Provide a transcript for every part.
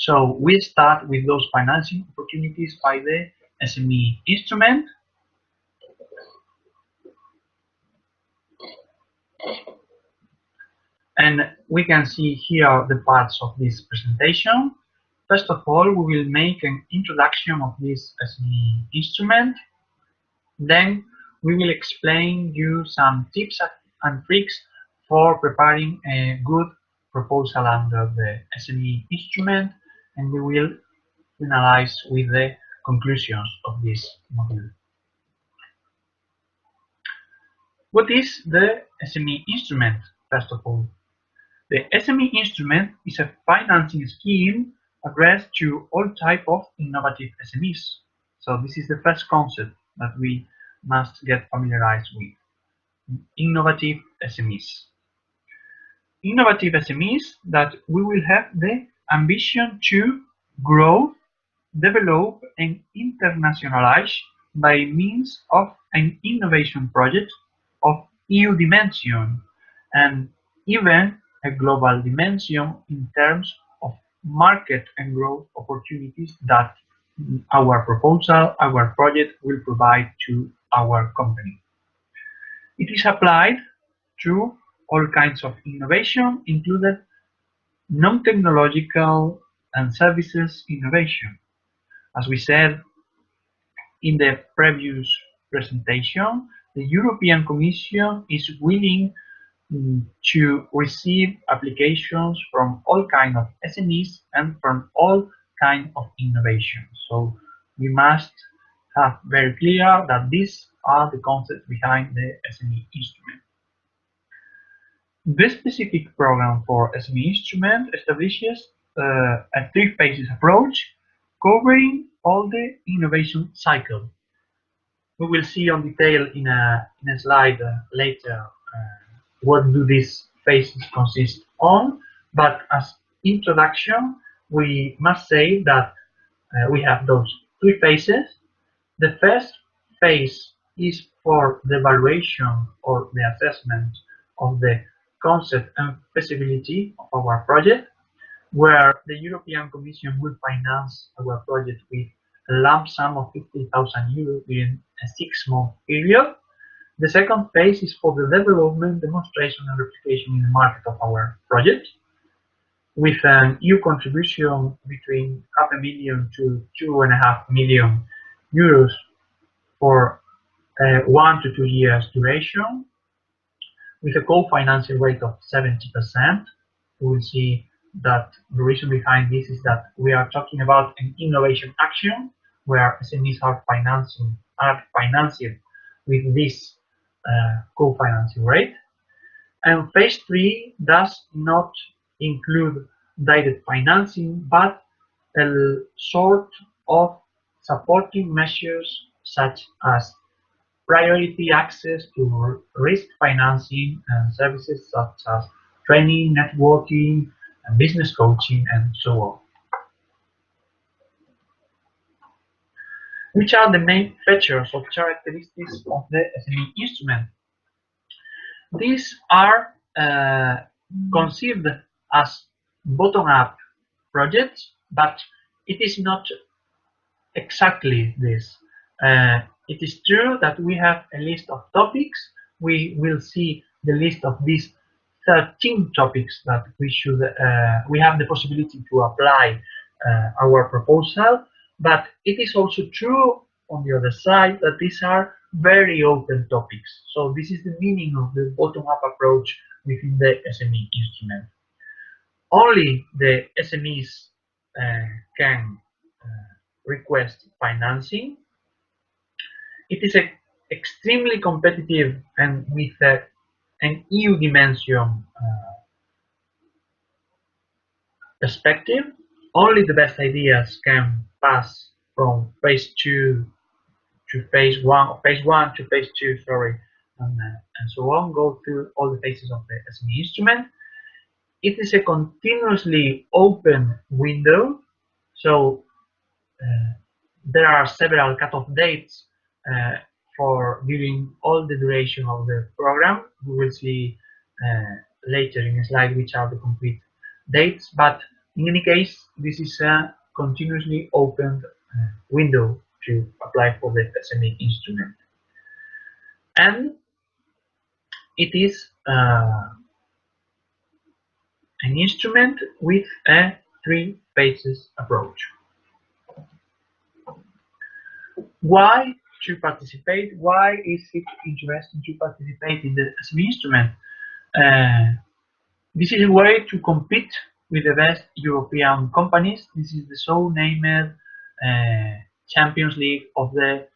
So we start with those financing opportunities by the SME instrument. And we can see here the parts of this presentation. First of all, we will make an introduction of this SME instrument. Then we will explain you some tips and tricks for preparing a good proposal under the SME instrument, and we will finalize with the conclusions of this module. What is the SME instrument, first of all? The SME instrument is a financing scheme addressed to all types of innovative SMEs. So this is the first concept that we must get familiarized with. Innovative SMEs. Innovative SMEs that we will have the ambition to grow, develop, and internationalize by means of an innovation project of EU dimension and even a global dimension in terms of market and growth opportunities that our proposal, our project will provide to our company. It is applied to all kinds of innovation, including non-technological and services innovation. As we said in the previous presentation, the European Commission is willing to receive applications from all kinds of SMEs and from all kinds of innovation. So we must have very clear that these are the concepts behind the SME instrument. The specific program for SME instrument establishes a three-phases approach covering all the innovation cycle. We will see on detail in a slide later what do these phases consist on, but as introduction, we must say that we have those three phases. The first phase is for the evaluation or the assessment of the concept and feasibility of our project, where the European Commission will finance our project with a lump sum of 50,000 euros during a 6-month period. The second phase is for the development, demonstration, and replication in the market of our project, with an EU contribution between €500,000 to €2.5 million for 1 to 2 years duration, with a co-financing rate of 70%. We will see that the reason behind this is that we are talking about an innovation action where SMEs are financing with this co-financing rate. And phase 3 does not include direct financing, but a sort of supporting measures such as priority access to risk financing and services such as training, networking, and business coaching, and so on. Which are the main features or characteristics of the SME instrument? These are conceived as bottom-up projects, but it is not exactly this. It is true that we have a list of topics. We will see the list of these 13 topics that we have the possibility to apply our proposal, but it is also true on the other side that these are very open topics. So this is the meaning of the bottom-up approach within the SME instrument. Only the SMEs can request financing. It is extremely competitive and with an EU dimension perspective. Only the best ideas can pass from phase 2 to phase 1, phase 1 to phase 2, sorry, and so on, go through all the phases of the SME instrument. It is a continuously open window, so there are several cut-off dates for during all the duration of the program. We will see later in a slide which are the complete dates, but In any case, this is a continuously opened window to apply for the SME instrument. And it is an instrument with a 3 phases approach. Why to participate? Why is it interesting to participate in the SME instrument? This is a way to compete with the best European companies. This is the so-named Champions League of the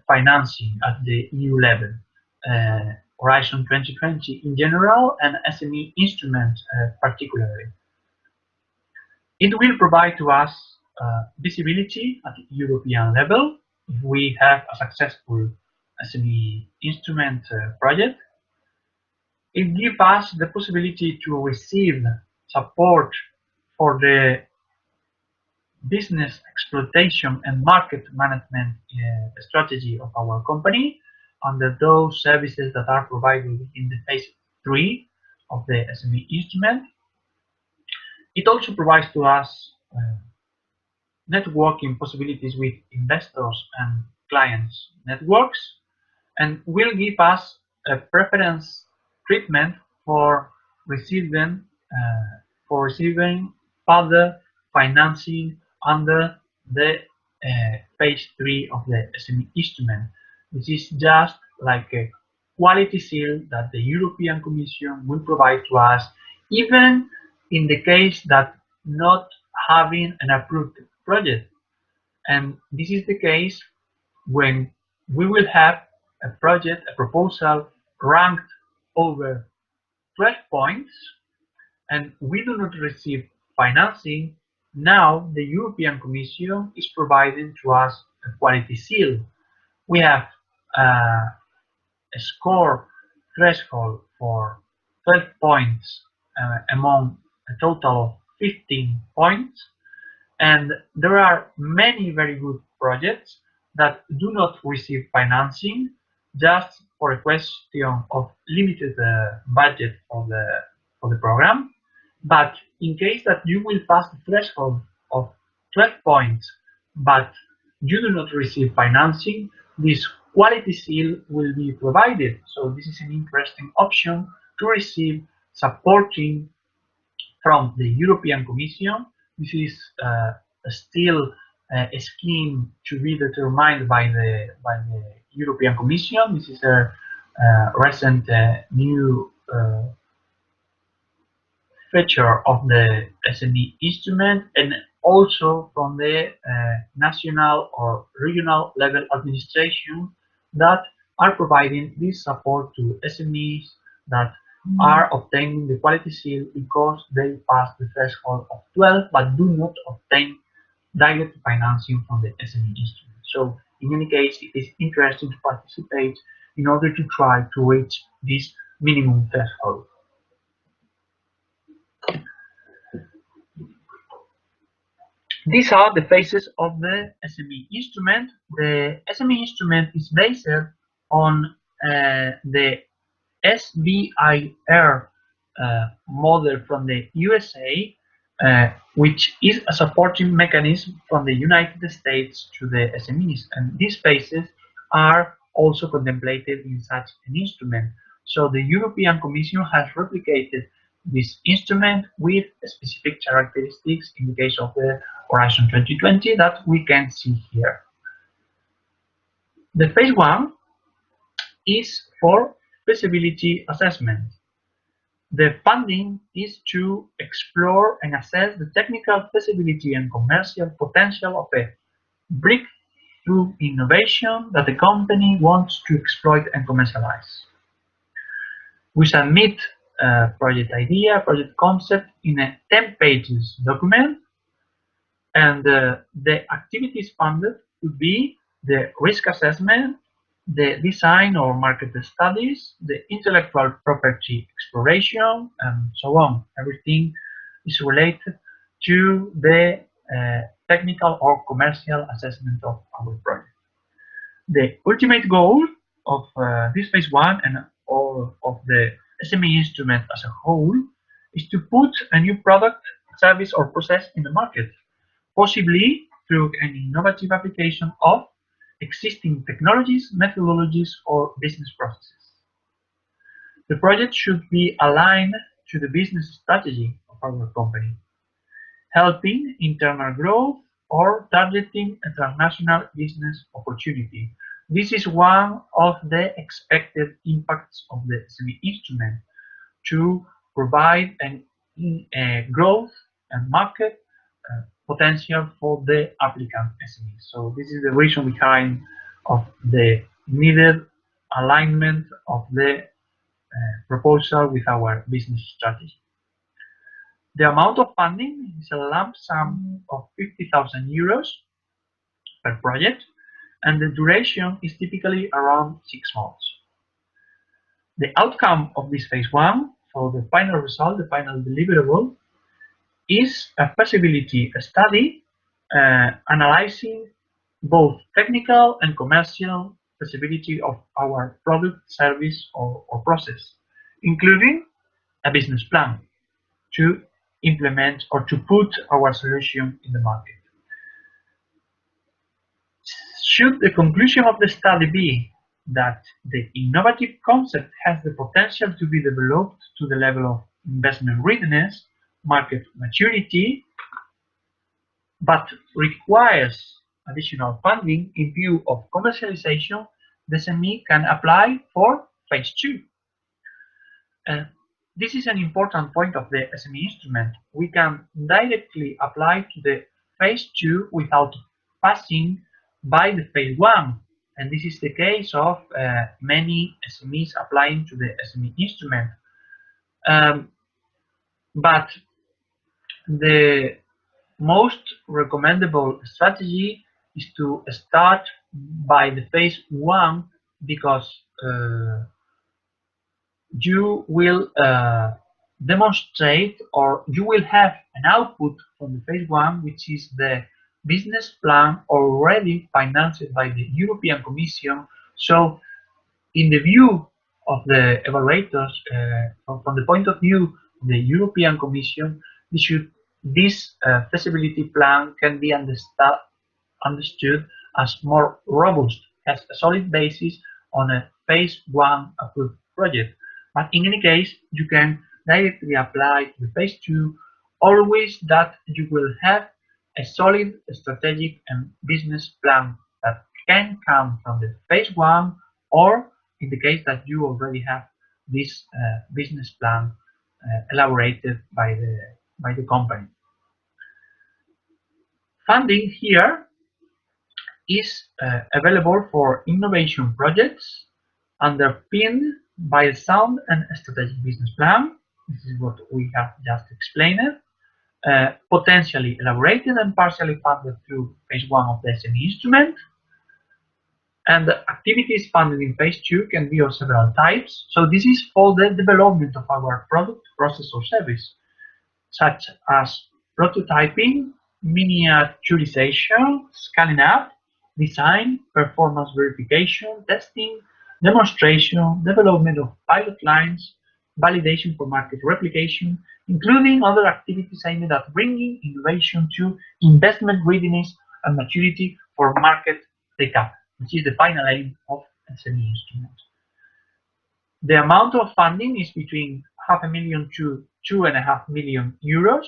financing at the EU level. Horizon 2020 in general and SME instruments particularly. It will provide to us visibility at the European level if we have a successful SME instrument project. It gives us the possibility to receive support for the business exploitation and market management strategy of our company under those services that are provided in the phase 3 of the SME instrument. It also provides to us networking possibilities with investors and clients networks, and will give us a preference treatment for receiving further financing under the phase 3 of the SME instrument. This is just like a quality seal that the European Commission will provide to us, even in the case that not having an approved project. And this is the case when we will have a project, a proposal ranked over 12 points, and we do not receive financing. Now the European Commission is providing to us a quality seal. We have a score threshold for 12 points among a total of 15 points, and there are many very good projects that do not receive financing just for a question of limited budget for the program. But in case that you will pass the threshold of 12 points but you do not receive financing, this quality seal will be provided. So this is an interesting option to receive supporting from the European Commission. This is still a scheme to be determined by the European Commission. This is a recent new feature of the SME instrument, and also from the national or regional level administration that are providing this support to SMEs that are obtaining the quality seal because they pass the threshold of 12 but do not obtain direct financing from the SME instrument. So in any case, it is interesting to participate in order to try to reach this minimum threshold. These are the phases of the SME instrument. The SME instrument is based on the SBIR model from the USA, which is a supporting mechanism from the United States to the SMEs, and these phases are also contemplated in such an instrument. So the European Commission has replicated this instrument with specific characteristics in the case of the Horizon 2020 that we can see here. The phase 1 is for feasibility assessment. The funding is to explore and assess the technical feasibility and commercial potential of a breakthrough innovation that the company wants to exploit and commercialize. We submit a project idea, project concept in a 10 pages document, and the activities funded would be the risk assessment, the design or market studies, the intellectual property exploration, and so on. Everything is related to the technical or commercial assessment of our project. The ultimate goal of this phase 1 and all of the SME instrument as a whole is to put a new product service or process in the market, possibly through an innovative application of existing technologies, methodologies, or business processes. The project should be aligned to the business strategy of our company, helping internal growth or targeting a transnational business opportunity. This is one of the expected impacts of the SME instrument, to provide a growth and market potential for the applicant SME. So this is the reason behind of the needed alignment of the proposal with our business strategy. The amount of funding is a lump sum of 50,000 euros per project, and the duration is typically around 6 months. The outcome of this phase 1, so the final result, the final deliverable, is a feasibility study analyzing both technical and commercial feasibility of our product, service, or process, including a business plan to implement or to put our solution in the market. Should the conclusion of the study be that the innovative concept has the potential to be developed to the level of investment readiness, market maturity, but requires additional funding in view of commercialization, the SME can apply for phase 2. This is an important point of the SME instrument. We can directly apply to the phase 2 without passing by the phase 1, and this is the case of many SMEs applying to the SME instrument. But the most recommendable strategy is to start by the phase 1, because you will demonstrate, or you will have an output from the phase 1, which is the business plan already financed by the European Commission. So in the view of the evaluators, from the point of view of the European Commission, this feasibility plan can be understood as more robust, has a solid basis on a phase 1 approved project. But in any case, you can directly apply to phase 2, always that you will have a solid strategic and business plan that can come from the phase 1, or in the case that you already have this business plan elaborated by the company. Funding here is available for innovation projects underpinned by a sound and strategic business plan. This is what we have just explained. Potentially elaborated and partially funded through phase 1 of the SME instrument. And the activities funded in phase 2 can be of several types. So this is for the development of our product, process, or service, such as prototyping, miniaturization, scaling up, design, performance verification, testing, demonstration, development of pilot lines, validation for market replication, including other activities aimed at bringing innovation to investment readiness and maturity for market take-up, which is the final aim of SME instrument. The amount of funding is between 500,000 to 2.5 million euros,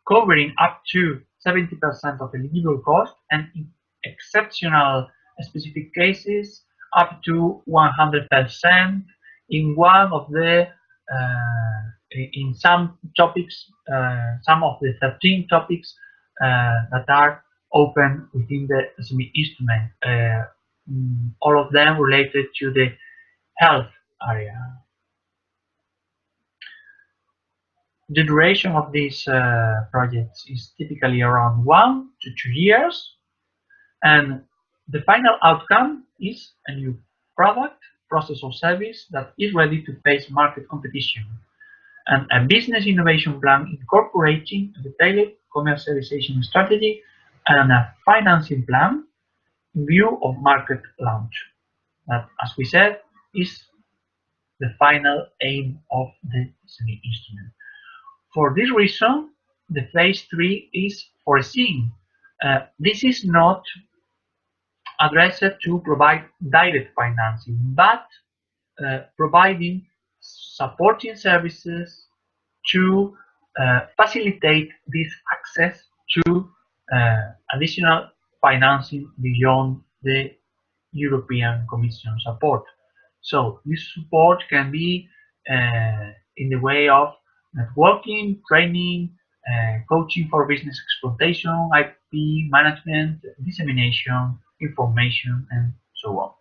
covering up to 70% of eligible cost, and in exceptional specific cases up to 100% in one of the in some topics, some of the 13 topics that are open within the SME instrument, all of them related to the health area. The duration of these projects is typically around 1 to 2 years, and the final outcome is a new product, process, or service that is ready to face market competition, and a business innovation plan incorporating a detailed commercialization strategy and a financing plan in view of market launch. That, as we said, is the final aim of the SME instrument. For this reason, the phase 3 is foreseen. This is not addressed to provide direct financing, but providing supporting services to facilitate this access to additional financing beyond the European Commission support. So this support can be in the way of networking, training, coaching for business exploitation, IP management, dissemination, information, and so on.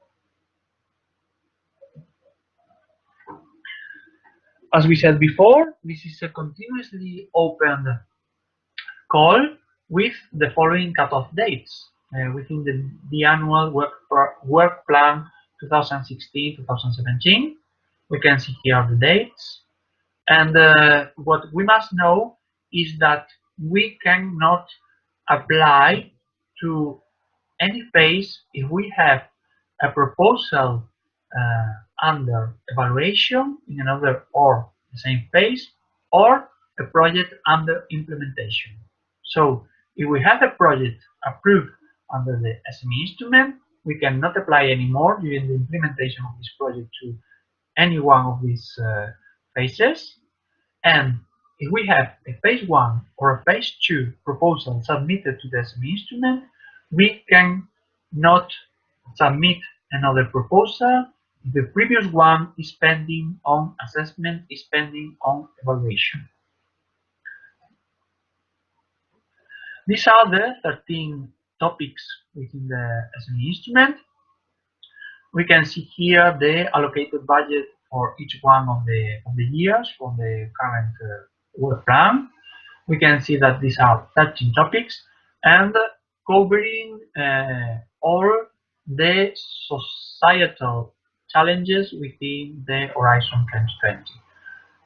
As we said before, this is a continuously open call with the following cutoff dates within the annual work plan 2016-2017. We can see here the dates. And what we must know is that we cannot apply to any phase if we have a proposal under evaluation in another or the same phase, or a project under implementation. So if we have a project approved under the SME instrument, we cannot apply anymore during the implementation of this project to any one of these phases. And if we have a phase 1 or a phase 2 proposal submitted to the SME instrument, we can not submit another proposal. The previous one is pending on assessment, is pending on evaluation. These are the 13 topics within the SME instrument. We can see here the allocated budget for each one of the years from the current work plan. We can see that these are 13 topics and covering all the societal challenges within the Horizon 2020.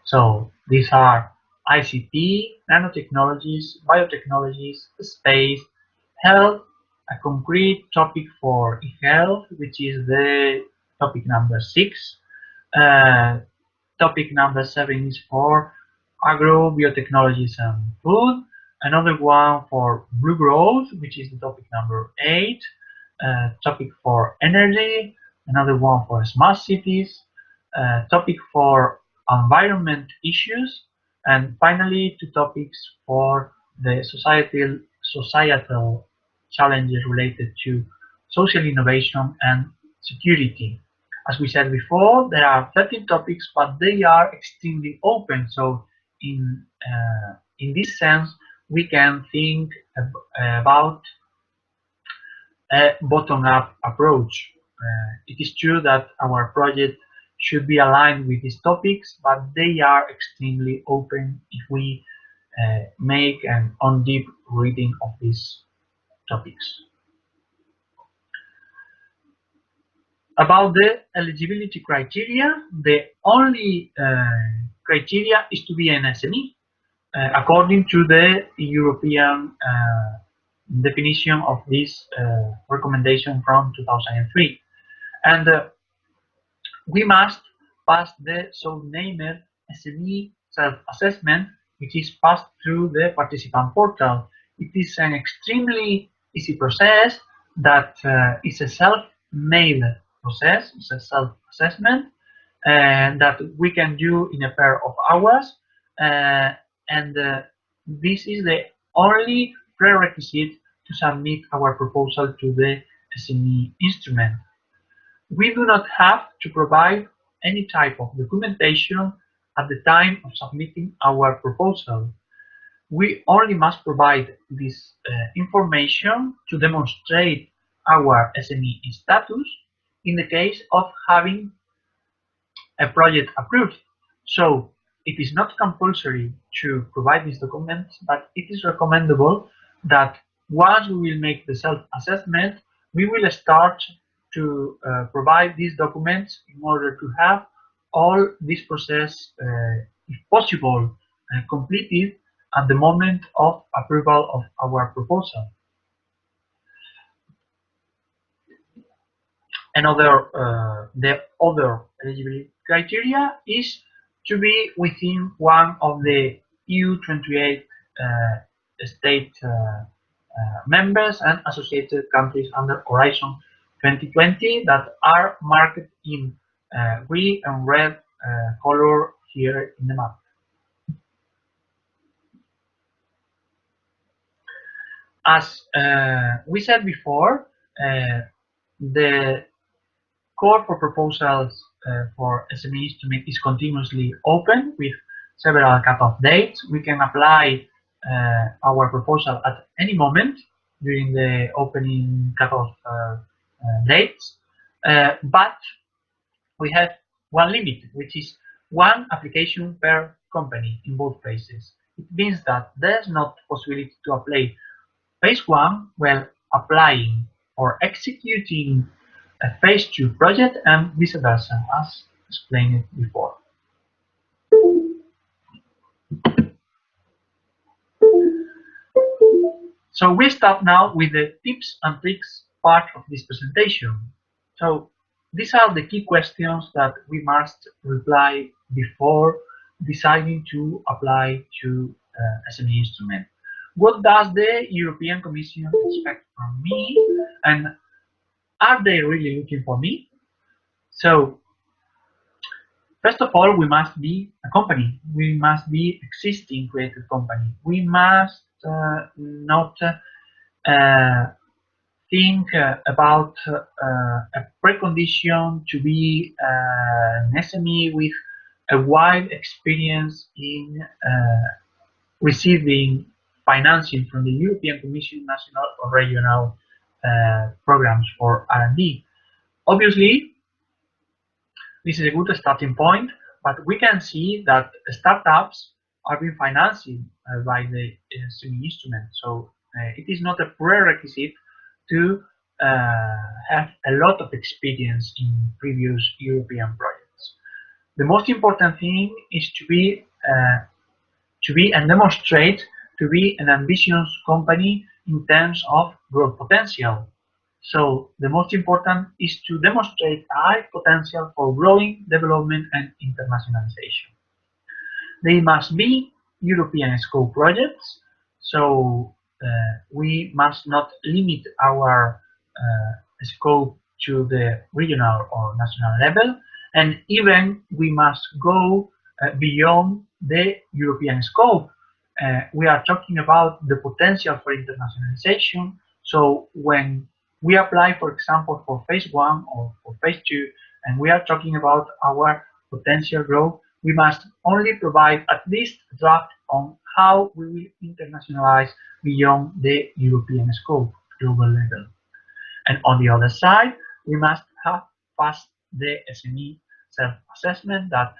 So these are ICT, nanotechnologies, biotechnologies, space, health, a concrete topic for e-health, which is the topic number 6. Topic number 7 is for agro, biotechnologies and food. Another one for blue growth, which is the topic number 8. Topic for energy. Another one for smart cities. Topic for environment issues. And finally, 2 topics for the societal challenges related to social innovation and security. As we said before, there are 13 topics, but they are extremely open. So in this sense, we can think about a bottom-up approach. It is true that our project should be aligned with these topics, but they are extremely open if we make an on-deep reading of these topics. About the eligibility criteria, the only criteria is to be an SME, according to the European definition of this recommendation from 2003. And we must pass the so-named SME self-assessment, which is passed through the participant portal. It is an extremely easy process that is a self-made process. It's a self-assessment that we can do in a pair of hours, and this is the only prerequisite to submit our proposal to the SME instrument. We do not have to provide any type of documentation at the time of submitting our proposal. We only must provide this information to demonstrate our SME status in the case of having a project approved. So it is not compulsory to provide these documents, but it is recommendable that once we will make the self-assessment, we will start to provide these documents in order to have all this process, if possible, completed at the moment of approval of our proposal. The other eligibility criteria is to be within one of the EU 28 state members and associated countries under Horizon 2020 that are marked in green and red color here in the map. As we said before, the call for proposals for SME Instrument is continuously open with several cutoff dates. We can apply our proposal at any moment during the opening cutoff dates, but we have one limit, which is one application per company in both phases. It means that there's not possibility to apply phase 1 while applying or executing a phase 2 project and vice versa, as explained before. So we start now with the tips and tricks part of this presentation. So these are the key questions that we must reply before deciding to apply to SME Instrument. What does the European Commission expect from me, and are they really looking for me? So first of all, we must be a company. We must be existing created company. We must not think about a precondition to be an SME with a wide experience in receiving financing from the European Commission, national or regional programs for R&D. Obviously, this is a good starting point, but we can see that startups are being financed by the SME Instrument. So it is not a prerequisite to have a lot of experience in previous European projects. The most important thing is to be and demonstrate to be an ambitious company in terms of growth potential. So the most important is to demonstrate high potential for growing, development, and internationalization. They must be European scope projects, so we must not limit our scope to the regional or national level, and even we must go beyond the European scope. We are talking about the potential for internationalization. So when we apply, for example, for phase 1 or for phase 2, and we are talking about our potential growth, we must only provide at least a draft on how we will internationalize beyond the European scope, global level. And on the other side, we must have passed the SME self-assessment that,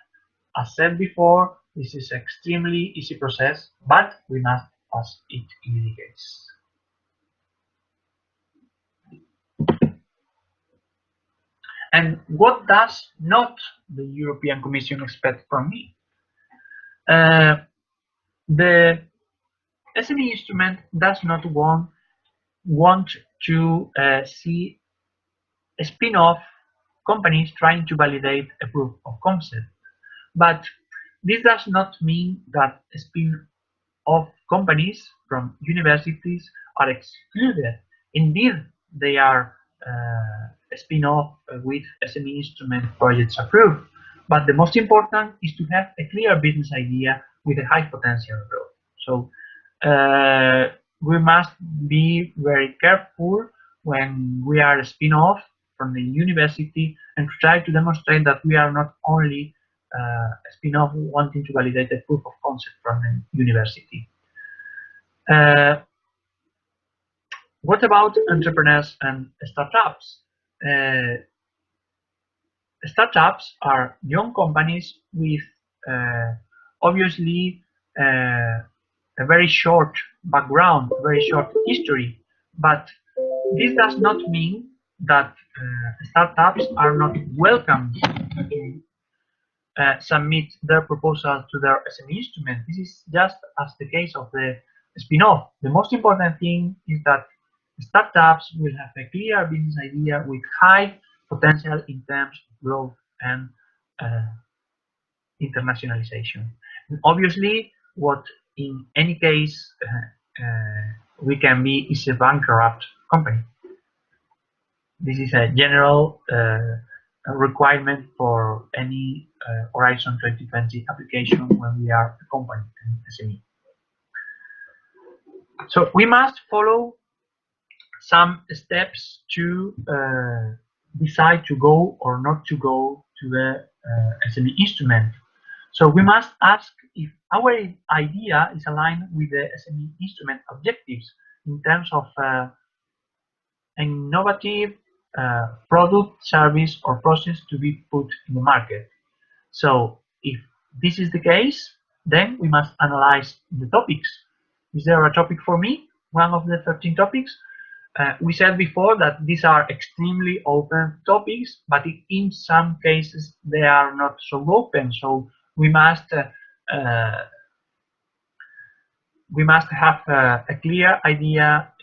as said before, this is an extremely easy process, but we must pass it in any case. And what does not the European Commission expect from me? The SME Instrument does not want to see a spin-off companies trying to validate a proof of concept. But this does not mean that spin-off companies from universities are excluded. Indeed, they are a spin-off with SME Instrument projects approved. But the most important is to have a clear business idea with a high potential growth. So we must be very careful when we are a spin-off from the university and try to demonstrate that we are not only a spin-off wanting to validate the proof of concept from the university. What about entrepreneurs and startups? Startups are young companies with obviously a very short background, very short history, but this does not mean that startups are not welcome to submit their proposal to their SME Instrument. This is just as the case of the spin-off. The most important thing is that startups will have a clear business idea with high potential in terms of growth and internationalization. And obviously, what in any case we can be is a bankrupt company. This is a general requirement for any Horizon 2020 application when we are a company, an SME. So we must follow some steps to decide to go or not to go to the SME instrument. So we must ask if our idea is aligned with the SME instrument objectives in terms of an innovative product, service, or process to be put in the market. So if this is the case, then we must analyze the topics. Is there a topic for me? One of the 13 topics? We said before that these are extremely open topics, but in some cases they are not so open. So we must have a clear idea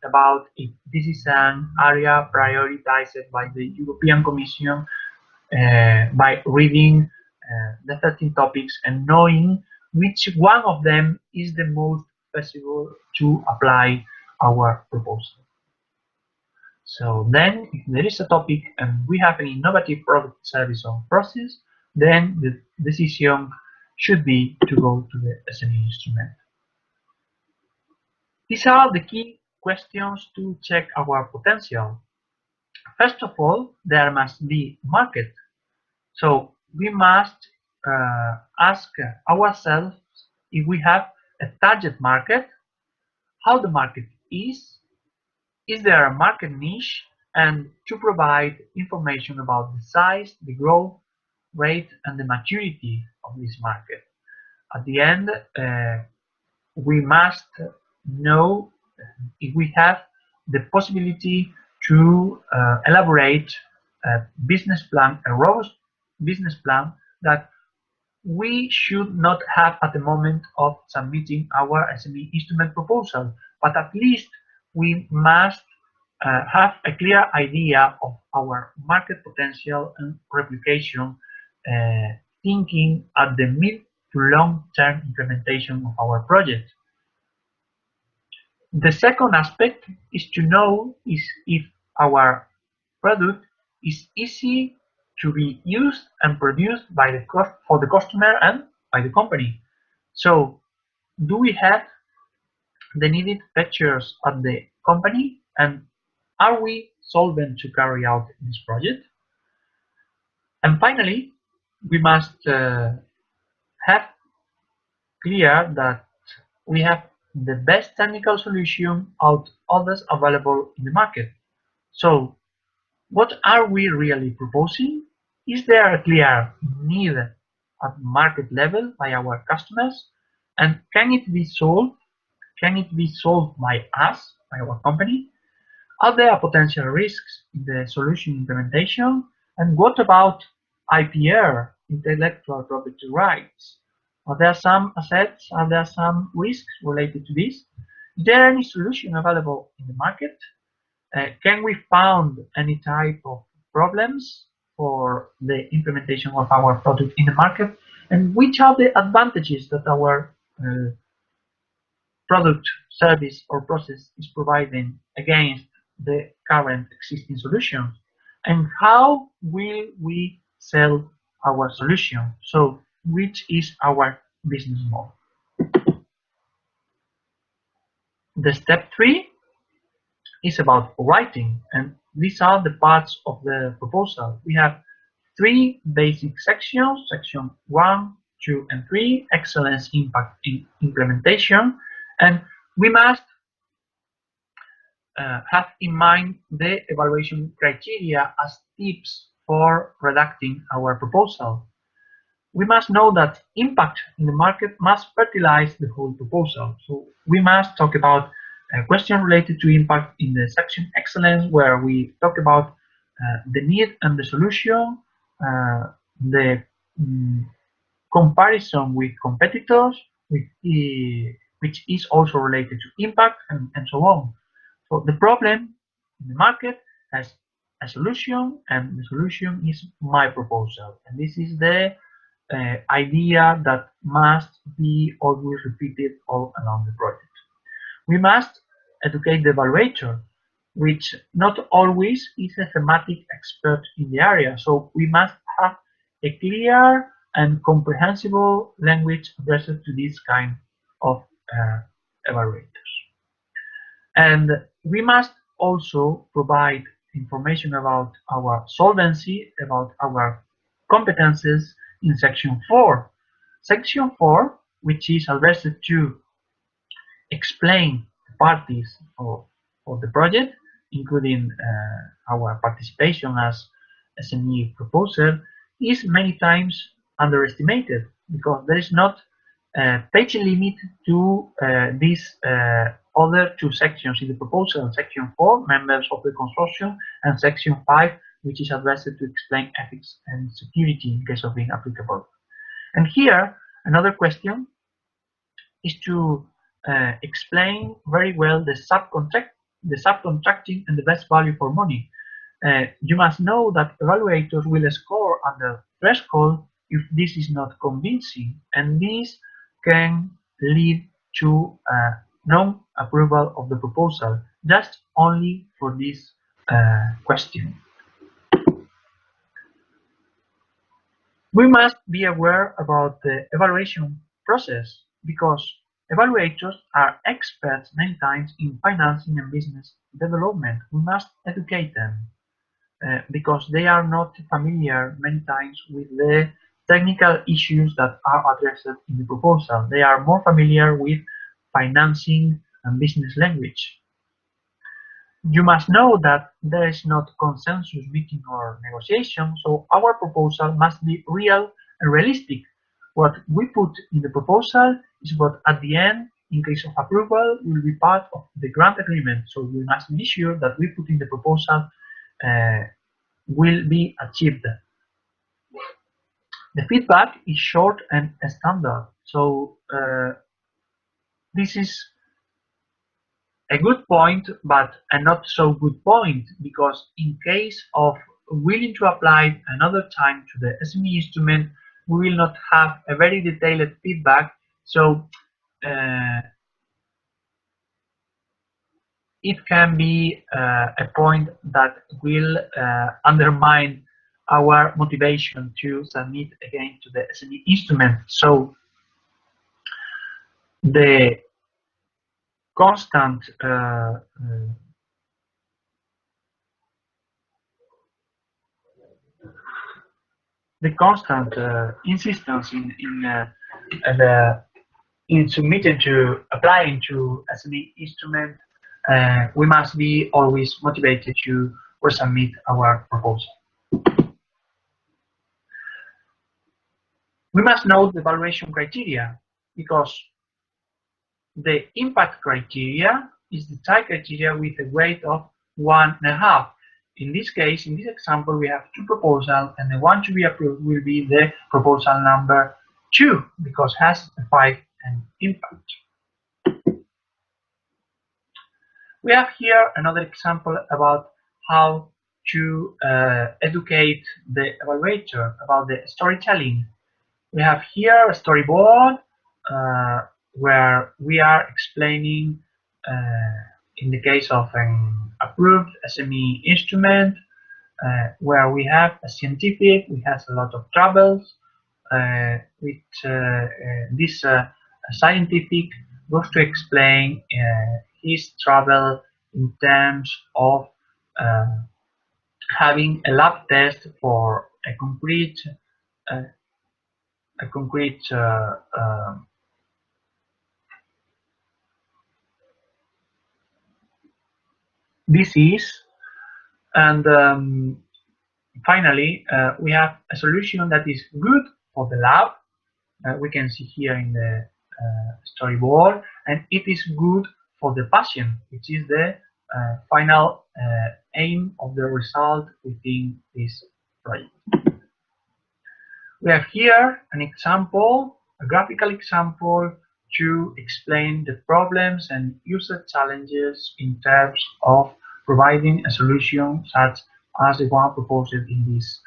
about if this is an area prioritized by the European Commission by reading the 13 topics and knowing which one of them is the most feasible to apply our proposal. So then, if there is a topic and we have an innovative product, service, or process, then the decision should be to go to the SME instrument. These are the key questions to check our potential. First of all, there must be market. So we must ask ourselves if we have a target market, how the market is there a market niche, and to provide information about the size, the growth rate, and the maturity of this market. At the end, we must know if we have the possibility to elaborate a business plan, a robust business plan that we should not have at the moment of submitting our SME instrument proposal, but at least we must have a clear idea of our market potential and replication, thinking at the mid to long-term implementation of our project. The second aspect is to know if our product is easy to be used and produced for the customer and by the company. So, do we have the needed features at the company, and are we solvent to carry out this project? And finally, we must have clear that we have the best technical solution out of others available in the market. So, what are we really proposing? Is there a clear need at market level by our customers? And can it be solved? Can it be solved by us, by our company? Are there potential risks in the solution implementation? And what about IPR, intellectual property rights? Are there some assets? Are there some risks related to this? Is there any solution available in the market? Can we find any type of problems for the implementation of our product in the market? And which are the advantages that our product, service, or process is providing against the current existing solutions? And how will we sell our solution? So, which is our business model? The step 3 is about writing, and these are the parts of the proposal. We have 3 basic sections: section 1, 2, and 3, excellence, impact, and implementation. And we must have in mind the evaluation criteria as tips for redacting our proposal. We must know that impact in the market must fertilize the whole proposal. So we must talk about a question related to impact in the section excellence, where we talk about the need and the solution, the comparison with competitors, which is also related to impact, and so on. So the problem in the market has a solution, and the solution is my proposal. And this is the idea that must be always repeated all along the project. We must educate the evaluator, which not always is a thematic expert in the area. So we must have a clear and comprehensible language addressed to this kind of evaluators. And we must also provide information about our solvency, about our competences in Section 4. Section 4, which is addressed to explain the parties of the project, including our participation as SME proposer, is many times underestimated because there is not a page limit to these other two sections in the proposal: Section 4, members of the consortium, and Section 5, which is addressed to explain ethics and security in case of being applicable. And here, another question is to explain very well the subcontracting and the best value for money. You must know that evaluators will score under threshold if this is not convincing, and this can lead to non-approval of the proposal, just only for this question. We must be aware about the evaluation process because evaluators are experts many times in financing and business development. We must educate them because they are not familiar many times with the technical issues that are addressed in the proposal. They are more familiar with financing and business language. You must know that there is not consensus meeting or negotiation, so our proposal must be real and realistic. What we put in the proposal is what at the end, in case of approval, will be part of the grant agreement. So we must be sure that we put in the proposal will be achieved. The feedback is short and standard. So this is a good point, but a not so good point, because in case of willing to apply another time to the SME instrument, we will not have a very detailed feedback. So it can be a point that will undermine our motivation to submit again to the SME instrument. So the constant insistence in submitting to applying to SME instrument, we must be always motivated to resubmit our proposal. We must know the evaluation criteria because the impact criteria is the type criteria with a weight of 1.5. In this case, in this example, we have two proposals, and the one to be approved will be the proposal number 2 because it has a 5 impact. We have here another example about how to educate the evaluator about the storytelling. We have here a storyboard where we are explaining, in the case of an approved SME instrument, where we have a scientific, we have a lot of troubles with this scientific goes to explain his trouble in terms of having a lab test for a concrete disease, and finally we have a solution that is good for the lab. We can see here in the storyboard, and it is good for the patient, which is the final aim of the result within this project. We have here an example, a graphical example, to explain the problems and user challenges in terms of providing a solution such as the one proposed in this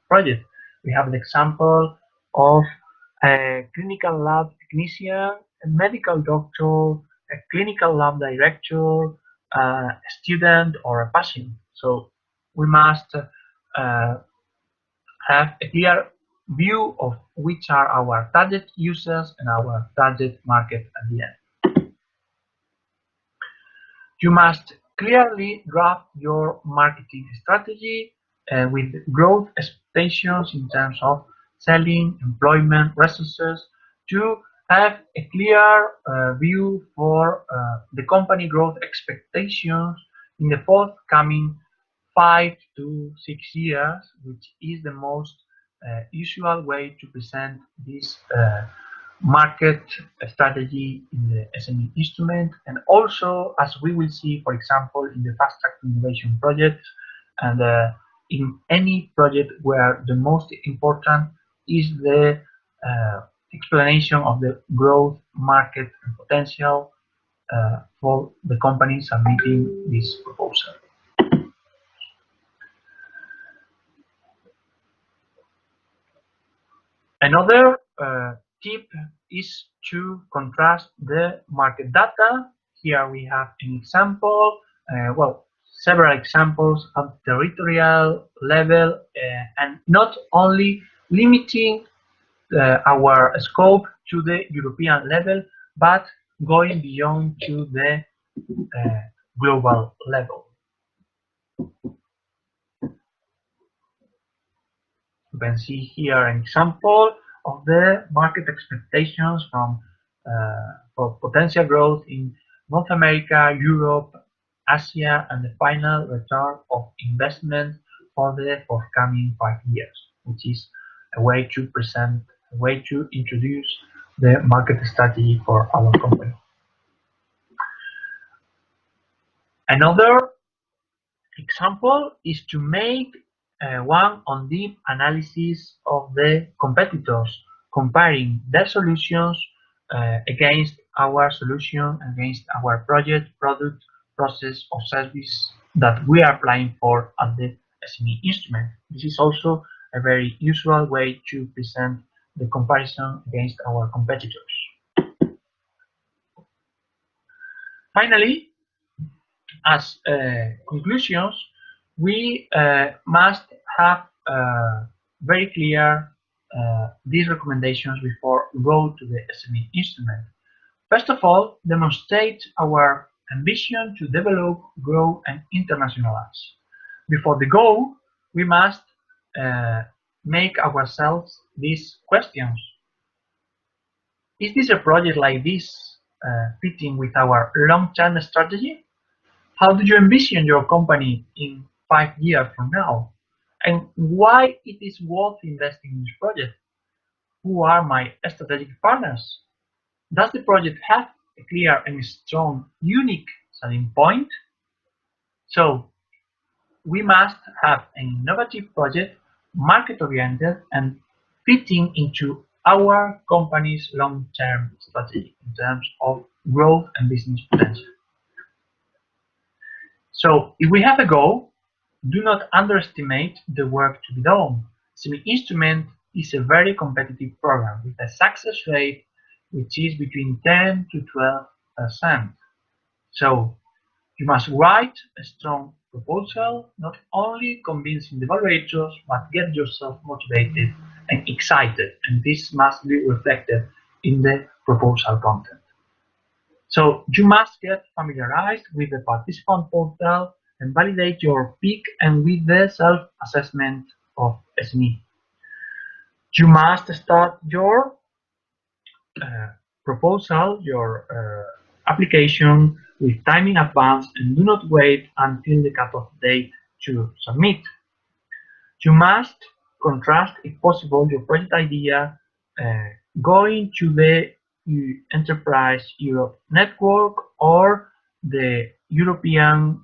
project. We have an example of a clinical lab technician, a medical doctor, a clinical lab director, a student, or a patient. So we must have a clear view of which are our target users and our target market at the end. You must clearly draft your marketing strategy with growth expectations in terms of selling, employment, resources, to have a clear view for the company growth expectations in the forthcoming 5 to 6 years, which is the most usual way to present this market strategy in the SME instrument, and also, as we will see, for example, in the fast track innovation project, and in any project where the most important is the explanation of the growth, market, and potential for the company submitting this proposal. Another tip is to contrast the market data. Here we have an example, well, several examples at territorial level, and not only limiting our scope to the European level, but going beyond to the global level. You can see here an example of the market expectations from for potential growth in North America, Europe, Asia, and the final return of investment for the forthcoming 5 years, which is a way to present, a way to introduce the market strategy for our company. Another example is to make one on deep analysis of the competitors, comparing their solutions against our solution, against our project, product, process, or service that we are applying for at the SME instrument. This is also a very usual way to present the comparison against our competitors. Finally, as conclusions, we must have very clear these recommendations before we go to the SME instrument. First of all, demonstrate our ambition to develop, grow, and internationalize. Before the goal, we must make ourselves these questions. Is this a project like this fitting with our long-term strategy? How do you envision your company in 5 years from now? And why it is worth investing in this project? Who are my strategic partners? Does the project have a clear and strong, unique selling point? So, we must have an innovative project, market-oriented, and fitting into our company's long-term strategy in terms of growth and business potential. So, if we have a goal, do not underestimate the work to be done. SME Instrument is a very competitive program with a success rate which is between 10 to 12%. So, you must write a strong proposal, not only convincing the evaluators, but get yourself motivated and excited, and this must be reflected in the proposal content. So you must get familiarized with the participant portal and validate your peak and with the self-assessment of SME. You must start your proposal, your application with time in advance, and do not wait until the cutoff date to submit. You must contrast, if possible, your project idea going to the Enterprise Europe Network or the European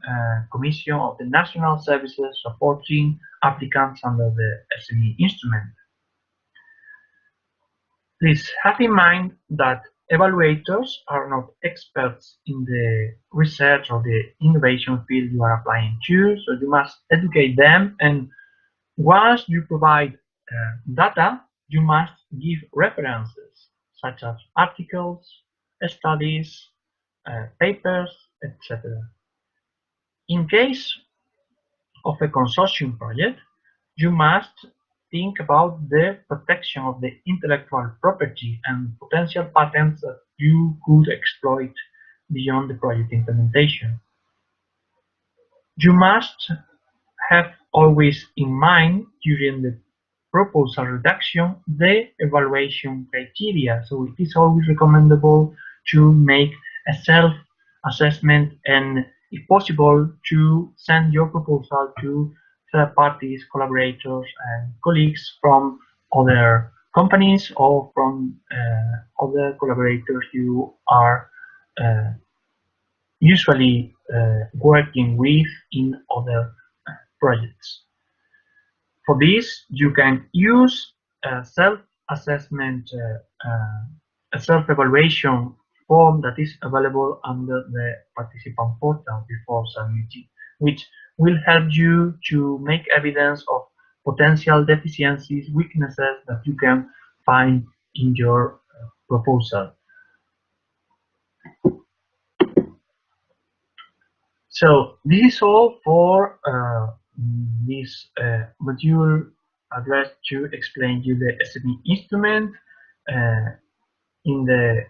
Commission of the National Services supporting applicants under the SME instrument. Please have in mind that evaluators are not experts in the research or the innovation field you are applying to, so you must educate them, and once you provide data, you must give references such as articles, studies, papers, etc. In case of a consortium project, you must think about the protection of the intellectual property and potential patents that you could exploit beyond the project implementation. You must have always in mind during the proposal redaction the evaluation criteria. So it is always recommendable to make a self-assessment and, if possible, to send your proposal to third parties, collaborators, and colleagues from other companies or from other collaborators you are usually working with in other projects. For this, you can use a self-assessment, a self-evaluation form that is available under the participant portal before submitting, which will help you to make evidence of potential deficiencies, weaknesses that you can find in your proposal. So this is all for this module addressed to explain you the SME instrument in the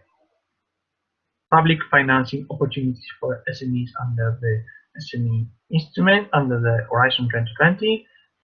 public financing opportunities for SMEs under the SME instrument under the Horizon 2020.